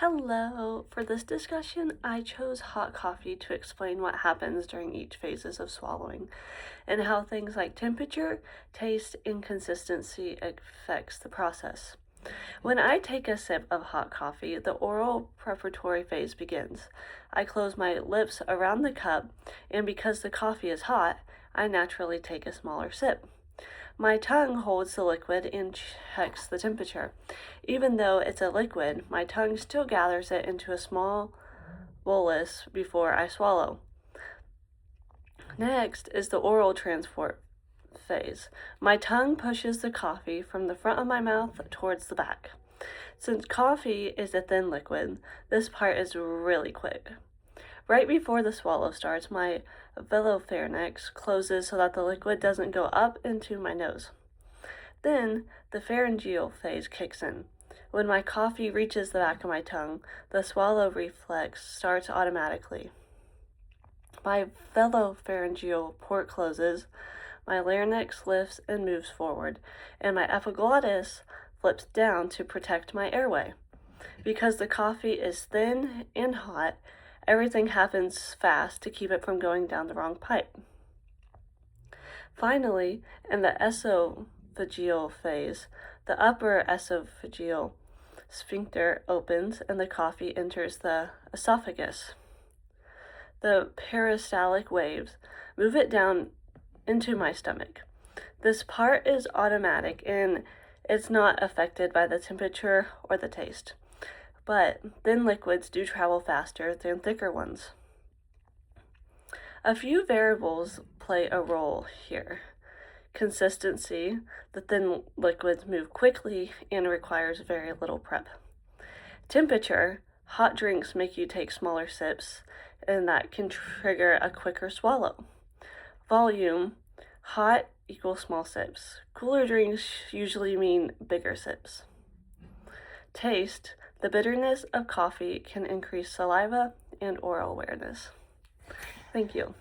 Hello! For this discussion, I chose hot coffee to explain what happens during each phases of swallowing and how things like temperature, taste, and consistency affects the process. When I take a sip of hot coffee, the oral preparatory phase begins. I close my lips around the cup, and because the coffee is hot, I naturally take a smaller sip. My tongue holds the liquid and checks the temperature. Even though it's a liquid, my tongue still gathers it into a small bolus before I swallow. Next is the oral transport phase. My tongue pushes the coffee from the front of my mouth towards the back. Since coffee is a thin liquid, this part is really quick. Right before the swallow starts, my velopharynx closes so that the liquid doesn't go up into my nose. Then, the pharyngeal phase kicks in. When my coffee reaches the back of my tongue, the swallow reflex starts automatically. My velopharyngeal port closes, my larynx lifts and moves forward, and my epiglottis flips down to protect my airway. Because the coffee is thin and hot, everything happens fast to keep it from going down the wrong pipe. Finally, in the esophageal phase, the upper esophageal sphincter opens and the coffee enters the esophagus. The peristaltic waves move it down into my stomach. This part is automatic and it's not affected by the temperature or the taste. But thin liquids do travel faster than thicker ones. A few variables play a role here. Consistency, the thin liquids move quickly and requires very little prep. Temperature, hot drinks make you take smaller sips and that can trigger a quicker swallow. Volume, hot equals small sips. Cooler drinks usually mean bigger sips. Taste, the bitterness of coffee can increase saliva and oral awareness. Thank you.